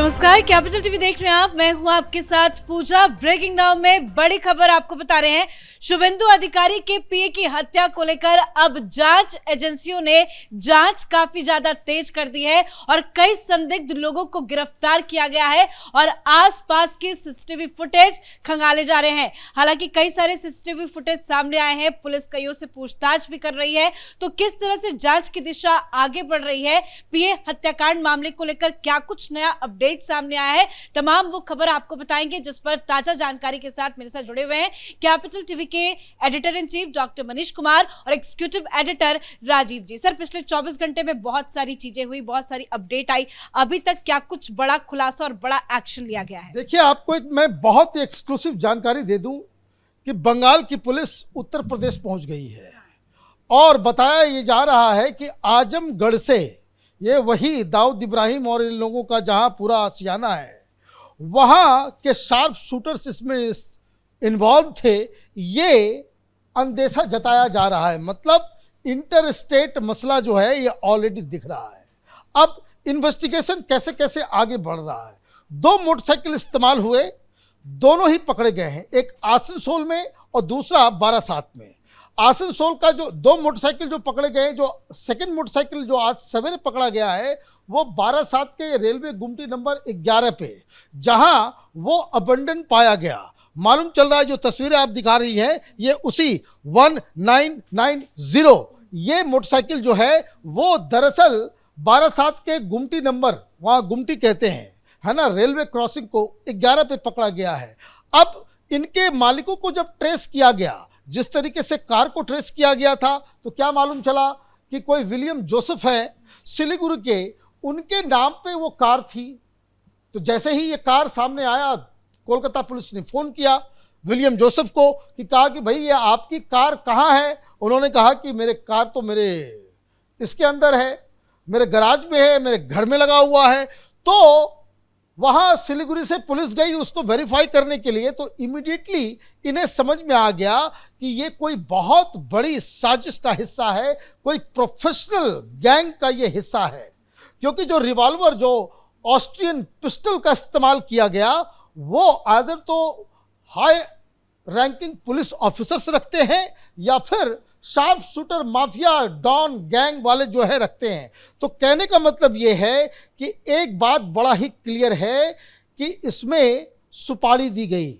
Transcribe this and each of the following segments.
नमस्कार, capital TV देख रहे हैं आप। मैं हूं आपके साथ पूजा। ब्रेकिंग नाउ में बड़ी खबर आपको बता रहे हैं। शुभेंदु अधिकारी के पीए की हत्या को लेकर अब जांच एजेंसियों ने जांच काफी ज्यादा तेज कर दी है और कई संदिग्ध लोगों को गिरफ्तार किया गया है और आसपास के सीसीटीवी फुटेज खंगाले जा रहे हैं। हालांकि कई सारे सीसीटीवी फुटेज सामने आए हैं, पुलिस कईयों से पूछताछ भी कर रही है। तो किस तरह से जांच की दिशा आगे बढ़ रही है, पीए हत्याकांड मामले को लेकर क्या कुछ नया अपडेट सामने आया है, तमाम वो खबर आपको बताएंगे, जिस पर ताजा जानकारी के साथ मेरे साथ जुड़े हुए हैं कैपिटल टीवी के editor in chief doctor Manish Kumar और एग्जीक्यूटिव एडिटर राजीव जी। सर, पिछले 24 घंटे में बहुत सारी चीजें हुई, बहुत सारी अपडेट आई, अभी तक क्या कुछ बड़ा खुलासा और बड़ा एक्शन लिया गया है? देखिए, आपको एक मैं बहुत ही एक्सक्लूसिव जानकारी दे दूं कि बंगाल की पुलिस उत्तर प्रदेश पहुंच गई है और बताया ये जा रहा है कि आजमगढ़ से ये वही दाऊद इब्राहिम और इन लोगों का जहां पूरा आशियाना है, वहां के शार्प शूटर्स इसमें इन्वॉल्व थे, ये अंदेशा जताया जा रहा है। मतलब इंटर स्टेट मसला जो है ये ऑलरेडी दिख रहा है। अब इन्वेस्टिगेशन कैसे कैसे आगे बढ़ रहा है। 2 मोटरसाइकिल इस्तेमाल हुए, दोनों ही पकड़े गए हैं, एक आसनसोल में और दूसरा बारासात में। आसनसोल का जो 2 मोटरसाइकिल जो पकड़े गए, जो सेकंड मोटरसाइकिल जो आज सवेरे पकड़ा गया है वो बारासात के रेलवे गुमटी नंबर 11 पे, जहां वो अबंडन पाया गया। मालूम चल रहा है जो तस्वीरें आप दिखा रही हैं ये उसी 1990 ये मोटरसाइकिल जो है वो दरअसल बारासात के गुमटी नंबर, वहाँ गुमटी कहते हैं, है ना, रेलवे क्रॉसिंग को 11 पे पकड़ा गया है। अब इनके मालिकों को जब ट्रेस किया गया, जिस तरीके से कार को ट्रेस किया गया था, तो क्या मालूम चला कि कोई विलियम जोसेफ है सिलीगुड़ी के, उनके नाम पे वो कार थी। तो जैसे ही ये कार सामने आया, कोलकाता पुलिस ने फ़ोन किया विलियम जोसेफ को कि कहा कि भाई ये आपकी कार कहाँ है। उन्होंने कहा कि मेरे कार तो मेरे इसके अंदर है, मेरे गराज में है, मेरे घर में लगा हुआ है। तो वहाँ सिलीगुड़ी से पुलिस गई उसको वेरीफाई करने के लिए। तो इमीडिएटली इन्हें समझ में आ गया कि ये कोई बहुत बड़ी साजिश का हिस्सा है, कोई प्रोफेशनल गैंग का ये हिस्सा है। क्योंकि जो रिवॉल्वर, जो ऑस्ट्रियन पिस्टल का इस्तेमाल किया गया, वो आदर तो हाई रैंकिंग पुलिस ऑफिसर्स रखते हैं या फिर sharp shooter mafia don gang वाले जो है रखते हैं। तो कहने का मतलब ये है कि एक बात बड़ा ही क्लियर है कि इसमें सुपारी दी गई।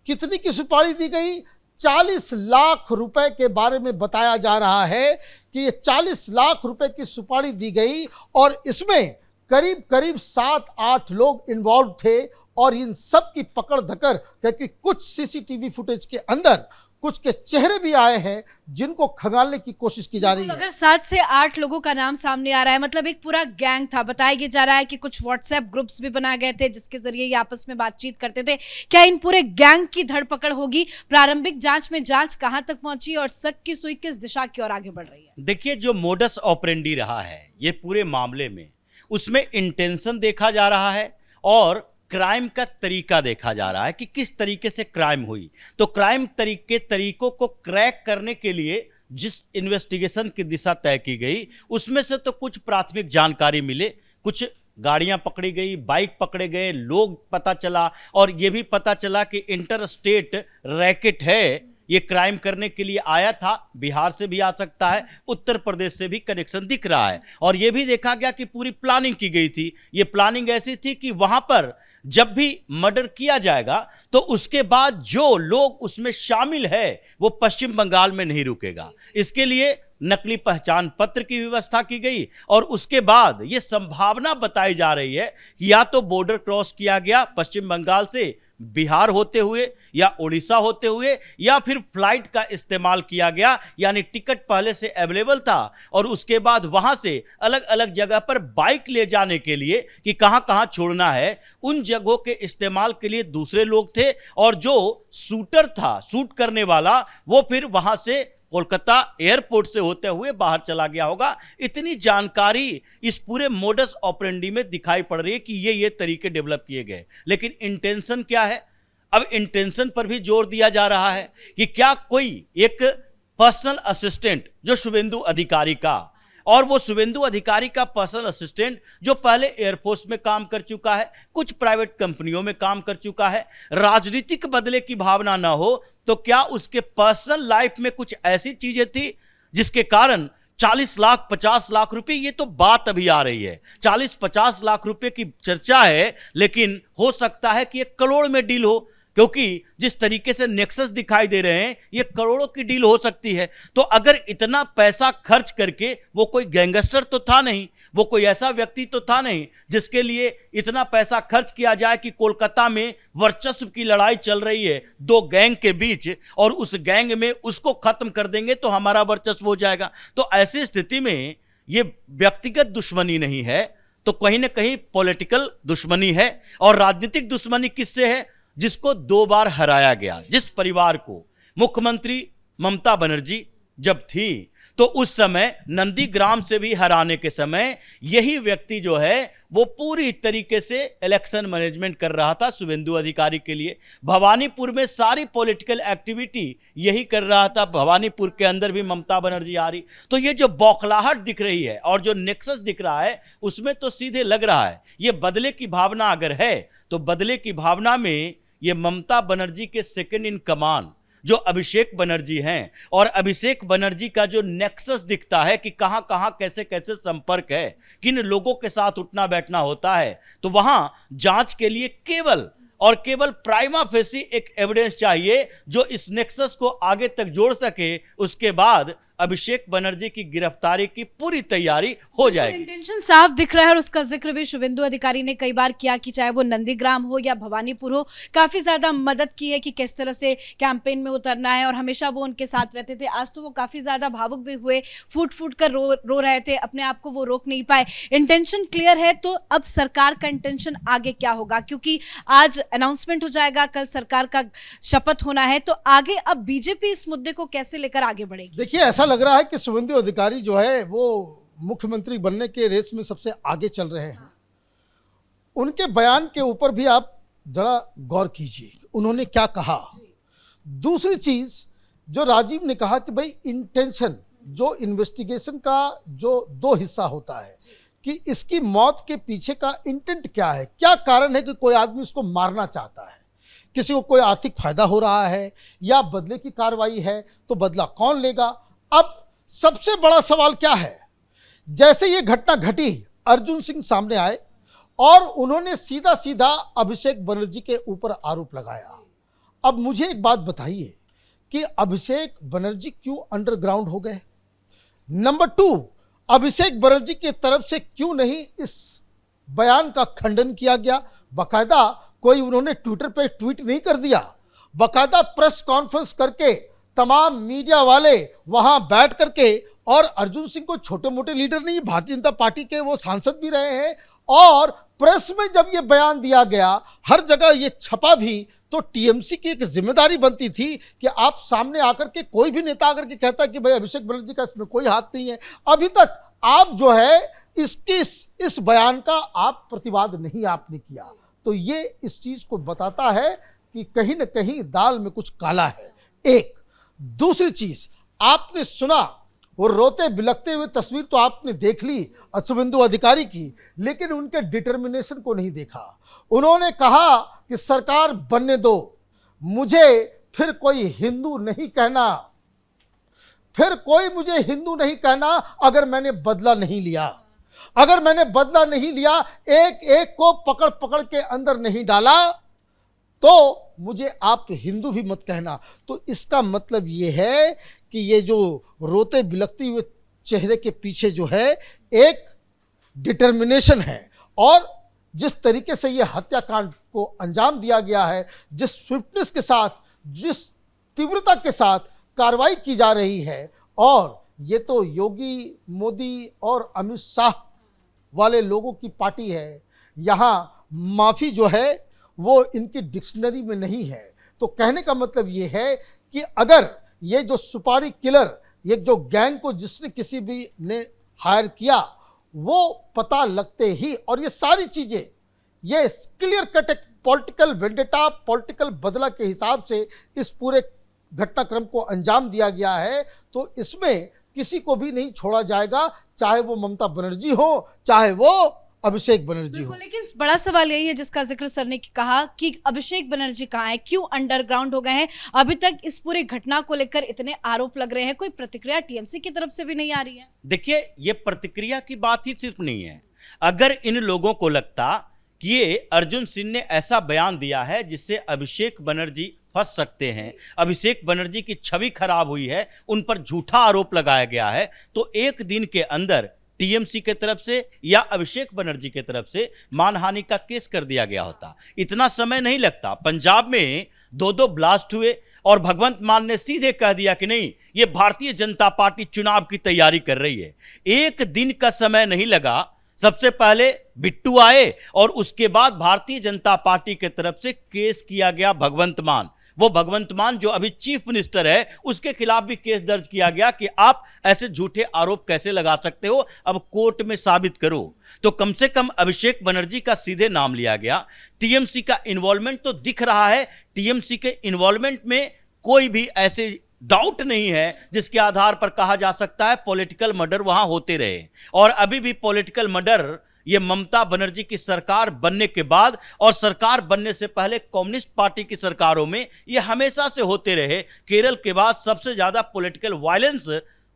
कितनी की सुपारी दी गई? 40 लाख रुपए के बारे में बताया जा रहा है कि ये 40 लाख रुपए की सुपारी दी गई और इसमें करीब करीब 7-8 लोग इन्वॉल्व थे। और इन सब की पकड़ धकर, क्योंकि कुछ सीसीटीवी फुटेज के अंदर कुछ के चेहरे भी आए हैं जिनको खंगालने की कोशिश की जा रही है। अगर 7 से 8 लोगों का नाम सामने आ रहा है, मतलब एक पूरा गैंग था। बताया जा रहा है कि कुछ व्हाट्सएप ग्रुप्स भी बनाए गए थे जिसके जरिए ये आपस में बातचीत करते थे। क्या इन पूरे गैंग की धरपकड़ होगी? प्रारंभिक जांच में जांच कहां तक पहुंची और शक की सुई किस दिशा की ओर आगे बढ़ रही है? देखिए, जो मोडस ऑपरेंडी रहा है ये पूरे मामले में, उसमें इंटेंशन देखा जा रहा है और क्राइम का तरीका देखा जा रहा है कि किस तरीके से क्राइम हुई। तो क्राइम तरीकों को क्रैक करने के लिए जिस इन्वेस्टिगेशन की दिशा तय की गई, उसमें से तो कुछ प्राथमिक जानकारी मिले, कुछ गाड़ियां पकड़ी गई, बाइक पकड़े गए, लोग पता चला और ये भी पता चला कि इंटर स्टेट रैकेट है, ये क्राइम करने के लिए आया था। बिहार से भी आ सकता है, उत्तर प्रदेश से भी कनेक्शन दिख रहा है। और ये भी देखा गया कि पूरी प्लानिंग की गई थी। ये प्लानिंग ऐसी थी कि वहां पर जब भी मर्डर किया जाएगा तो उसके बाद जो लोग उसमें शामिल है वो पश्चिम बंगाल में नहीं रुकेगा। इसके लिए नकली पहचान पत्र की व्यवस्था की गई और उसके बाद ये संभावना बताई जा रही है कि या तो बॉर्डर क्रॉस किया गया पश्चिम बंगाल से बिहार होते हुए या उड़ीसा होते हुए, या फिर फ्लाइट का इस्तेमाल किया गया, यानी टिकट पहले से अवेलेबल था और उसके बाद वहां से अलग अलग जगह पर बाइक ले जाने के लिए कि कहां कहां छोड़ना है, उन जगहों के इस्तेमाल के लिए दूसरे लोग थे। और जो शूटर था, शूट करने वाला, वो फिर वहां से कोलकाता एयरपोर्ट से होते हुए बाहर चला गया होगा। इतनी जानकारी इस पूरे मोडस ऑपरेंडी में दिखाई पड़ रही है कि ये तरीके डेवलप किए गए। लेकिन इंटेंशन क्या है? अब इंटेंशन पर भी जोर दिया जा रहा है कि क्या कोई एक पर्सनल असिस्टेंट जो शुभेंदु अधिकारी का और वो शुभेंदु अधिकारी का पर्सनल असिस्टेंट जो पहले एयरफोर्स में काम कर चुका है, कुछ प्राइवेट कंपनियों में काम कर चुका है, राजनीतिक बदले की भावना ना हो तो क्या उसके पर्सनल लाइफ में कुछ ऐसी चीजें थी जिसके कारण 40 लाख 50 लाख रुपए, ये तो बात अभी आ रही है, 40-50 लाख रुपए की चर्चा है, लेकिन हो सकता है कि ये करोड़ में डील हो, क्योंकि जिस तरीके से नेक्सस दिखाई दे रहे हैं ये करोड़ों की डील हो सकती है। तो अगर इतना पैसा खर्च करके, वो कोई गैंगस्टर तो था नहीं, वो कोई ऐसा व्यक्ति तो था नहीं जिसके लिए इतना पैसा खर्च किया जाए कि कोलकाता में वर्चस्व की लड़ाई चल रही है दो गैंग के बीच, और उस गैंग में उसको खत्म कर देंगे तो हमारा वर्चस्व हो जाएगा। तो ऐसी स्थिति में ये व्यक्तिगत दुश्मनी नहीं है तो कहीं ना कहीं पॉलिटिकल दुश्मनी है। और राजनीतिक दुश्मनी किससे है? जिसको 2 बार हराया गया, जिस परिवार को मुख्यमंत्री ममता बनर्जी जब थी तो उस समय नंदीग्राम से भी हराने के समय यही व्यक्ति जो है वो पूरी तरीके से इलेक्शन मैनेजमेंट कर रहा था शुभेंदु अधिकारी के लिए। भवानीपुर में सारी पॉलिटिकल एक्टिविटी यही कर रहा था, भवानीपुर के अंदर भी ममता बनर्जी आ रही। तो ये जो बौखलाहट दिख रही है और जो नेक्सस दिख रहा है उसमें तो सीधे लग रहा है ये बदले की भावना अगर है तो बदले की भावना में ये ममता बनर्जी के सेकंड इन कमान जो अभिषेक बनर्जी हैं, और अभिषेक बनर्जी का जो नेक्सस दिखता है कि कहां कहां कैसे कैसे संपर्क है, किन लोगों के साथ उठना बैठना होता है, तो वहां जांच के लिए केवल और केवल प्राइमा फेसी एक एविडेंस चाहिए जो इस नेक्सस को आगे तक जोड़ सके। उसके बाद अभिषेक बनर्जी की गिरफ्तारी की पूरी तैयारी हो जाएगी। इंटेंशन साफ दिख रहा है और उसका जिक्र भी शुभेंदु अधिकारी ने कई बार किया कि चाहे वो नंदीग्राम हो या भवानीपुर हो, काफी ज्यादा मदद की है कि किस तरह से कैंपेन में उतरना है और हमेशा वो उनके साथ रहते थे। आज तो वो काफी ज्यादा भावुक भी हुए, फूट फूट कर रो रहे थे, अपने आप को वो रोक नहीं पाए। इंटेंशन क्लियर है, तो अब सरकार का इंटेंशन आगे क्या होगा? क्योंकि आज अनाउंसमेंट हो जाएगा, कल सरकार का शपथ होना है, तो आगे अब बीजेपी इस मुद्दे को कैसे लेकर आगे बढ़ेगी? देखिए, ऐसा लग रहा है कि शुभेंदु अधिकारी जो है वो मुख्यमंत्री बनने के रेस में सबसे आगे चल रहे हैं। उनके बयान के ऊपर भी आप जरा गौर कीजिए, उन्होंने क्या कहा। दूसरी चीज जो राजीव ने कहा कि भाई इंटेंशन, जो इन्वेस्टिगेशन का जो 2 हिस्सा होता है कि इसकी मौत के पीछे का इंटेंट क्या है, क्या कारण है कि कोई आदमी उसको मारना चाहता है, किसी को कोई आर्थिक फायदा हो रहा है या बदले की कार्रवाई है, तो बदला कौन लेगा। अब सबसे बड़ा सवाल क्या है, जैसे ये घटना घटी अर्जुन सिंह सामने आए और उन्होंने सीधा सीधा अभिषेक बनर्जी के ऊपर आरोप लगाया। अब मुझे एक बात बताइए कि अभिषेक बनर्जी क्यों अंडरग्राउंड हो गए? नंबर 2, अभिषेक बनर्जी की तरफ से क्यों नहीं इस बयान का खंडन किया गया? बाकायदा कोई उन्होंने ट्विटर पे ट्वीट नहीं कर दिया, बाकायदा प्रेस कॉन्फ्रेंस करके तमाम मीडिया वाले वहां बैठ करके, और अर्जुन सिंह को छोटे मोटे लीडर नहीं, भारतीय जनता पार्टी के वो सांसद भी रहे हैं, और प्रेस में जब ये बयान दिया गया, हर जगह ये छपा भी, तो टीएमसी की एक जिम्मेदारी बनती थी कि आप सामने आकर के, कोई भी नेता आकर के कहता कि भाई अभिषेक बनर्जी का इसमें कोई हाथ नहीं है, अभी तक आप जो है इस बयान का आप प्रतिवाद नहीं आपने किया, तो ये इस चीज को बताता है कि कहीं ना कहीं दाल में कुछ काला है। एक दूसरी चीज, आपने सुना वो रोते बिलखते हुए तस्वीर तो आपने देख ली शुभेंदु अधिकारी की, लेकिन उनके डिटर्मिनेशन को नहीं देखा। उन्होंने कहा कि सरकार बनने दो, मुझे फिर कोई हिंदू नहीं कहना, फिर कोई मुझे हिंदू नहीं कहना अगर मैंने बदला नहीं लिया, अगर मैंने बदला नहीं लिया, एक एक को पकड़ पकड़ के अंदर नहीं डाला, तो मुझे आप हिंदू भी मत कहना। तो इसका मतलब ये है कि ये जो रोते बिलखते हुए चेहरे के पीछे जो है एक डिटर्मिनेशन है, और जिस तरीके से ये हत्याकांड को अंजाम दिया गया है, जिस स्विफ्टनेस के साथ, जिस तीव्रता के साथ कार्रवाई की जा रही है, और ये तो योगी, मोदी और अमित शाह वाले लोगों की पार्टी है, यहाँ माफ़ी जो है वो इनकी डिक्शनरी में नहीं है। तो कहने का मतलब ये है कि अगर ये जो सुपारी किलर, ये जो गैंग को जिसने किसी भी ने हायर किया, वो पता लगते ही, और ये सारी चीज़ें, ये क्लियर कट एक पॉलिटिकल वेंडेटा, पॉलिटिकल बदला के हिसाब से इस पूरे घटनाक्रम को अंजाम दिया गया है, तो इसमें किसी को भी नहीं छोड़ा जाएगा, चाहे वो ममता बनर्जी हो, चाहे वो अभिषेक बनर्जी हो। बिल्कुल, लेकिन बड़ा सवाल यही है जिसका जिक्र सर ने कहा कि अभिषेक बनर्जी कहाँ है, क्यों अंडरग्राउंड हो गए हैं, अभी तक इस पूरी घटना को लेकर इतने आरोप लग रहे हैं, कोई प्रतिक्रिया टीएमसी की तरफ से भी नहीं आ रही है। देखिए, ये प्रतिक्रिया की बात ही सिर्फ नहीं है। अगर इन लोगों को लगता कि ये अर्जुन सिंह ने ऐसा बयान दिया है जिससे अभिषेक बनर्जी फंस सकते हैं, अभिषेक बनर्जी की छवि खराब हुई है, उन पर झूठा आरोप लगाया गया है, तो एक दिन के अंदर टीएमसी के तरफ से या अभिषेक बनर्जी के तरफ से मानहानि का केस कर दिया गया होता। इतना समय नहीं लगता। पंजाब में 2 ब्लास्ट हुए और भगवंत मान ने सीधे कह दिया कि नहीं, ये भारतीय जनता पार्टी चुनाव की तैयारी कर रही है। एक दिन का समय नहीं लगा, सबसे पहले बिट्टू आए और उसके बाद भारतीय जनता पार्टी के तरफ से केस किया गया भगवंत मान। वो भगवंत मान जो अभी चीफ मिनिस्टर है, उसके खिलाफ भी केस दर्ज किया गया कि आप ऐसे झूठे आरोप कैसे लगा सकते हो, अब कोर्ट में साबित करो। तो कम से कम अभिषेक बनर्जी का सीधे नाम लिया गया। टीएमसी का इन्वॉल्वमेंट तो दिख रहा है। टीएमसी के इन्वॉल्वमेंट में कोई भी ऐसे डाउट नहीं है जिसके आधार पर कहा जा सकता है पॉलिटिकल मर्डर वहां होते रहे। और अभी भी पॉलिटिकल मर्डर ये ममता बनर्जी की सरकार बनने के बाद और सरकार बनने से पहले कम्युनिस्ट पार्टी की सरकारों में ये हमेशा से होते रहे। केरल के बाद सबसे ज्यादा पॉलिटिकल वायलेंस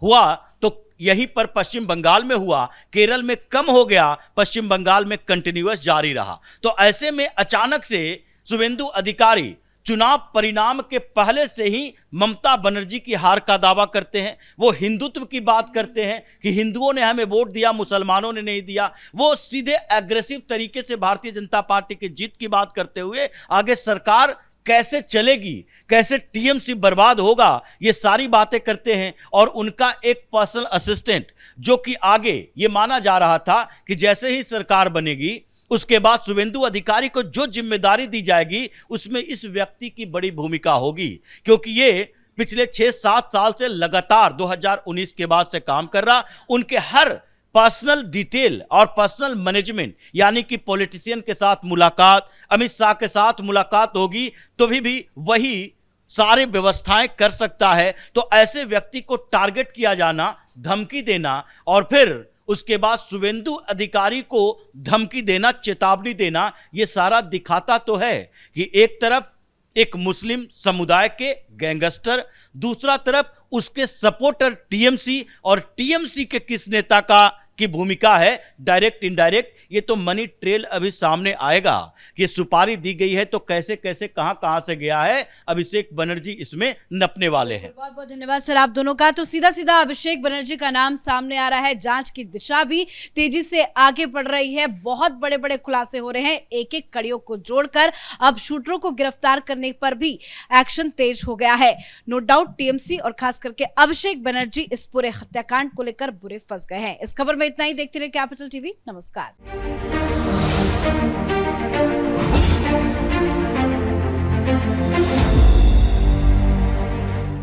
हुआ तो यहीं पर पश्चिम बंगाल में हुआ, केरल में कम हो गया, पश्चिम बंगाल में कंटिन्यूअस जारी रहा। तो ऐसे में अचानक से शुभेंदु अधिकारी चुनाव परिणाम के पहले से ही ममता बनर्जी की हार का दावा करते हैं। वो हिंदुत्व की बात करते हैं कि हिंदुओं ने हमें वोट दिया, मुसलमानों ने नहीं दिया। वो सीधे एग्रेसिव तरीके से भारतीय जनता पार्टी की जीत की बात करते हुए आगे सरकार कैसे चलेगी, कैसे टीएमसी बर्बाद होगा, ये सारी बातें करते हैं। और उनका एक पर्सनल असिस्टेंट जो कि आगे ये माना जा रहा था कि जैसे ही सरकार बनेगी उसके बाद शुभेंदु अधिकारी को जो जिम्मेदारी दी जाएगी उसमें इस व्यक्ति की बड़ी भूमिका होगी, क्योंकि ये पिछले 6-7 साल से लगातार 2019 के बाद से काम कर रहा। उनके हर पर्सनल डिटेल और पर्सनल मैनेजमेंट, यानी कि पॉलिटिशियन के साथ मुलाकात, अमित शाह के साथ मुलाकात होगी तो भी वही सारे व्यवस्थाएं कर सकता है। तो ऐसे व्यक्ति को टारगेट किया जाना, धमकी देना और फिर उसके बाद शुभेंदु अधिकारी को धमकी देना, चेतावनी देना, यह सारा दिखाता तो है कि एक तरफ एक मुस्लिम समुदाय के गैंगस्टर, दूसरा तरफ उसके सपोर्टर टीएमसी, और टीएमसी के किस नेता की भूमिका है डायरेक्ट इनडायरेक्ट, ये तो मनी ट्रेल अभी सामने आएगा कि सुपारी दी गई है तो कैसे कैसे कहां से गया है। अभिषेक बनर्जी इसमें नपने वाले हैं। बहुत बहुत धन्यवाद सर आप दोनों का। तो सीधा सीधा अभिषेक बनर्जी का नाम सामने आ रहा है, जांच की दिशा भी तेजी से आगे बढ़ रही है, बहुत बड़े बड़े खुलासे हो रहे हैं, एक एक कड़ियों को जोड़कर अब शूटरों को गिरफ्तार करने पर भी एक्शन तेज हो गया है। नो डाउट टीएमसी और खास करके अभिषेक बनर्जी इस पूरे हत्याकांड को लेकर बुरे फंस गए हैं। इस खबर में इतना ही। देखते रहिए कैपिटल टीवी। नमस्कार।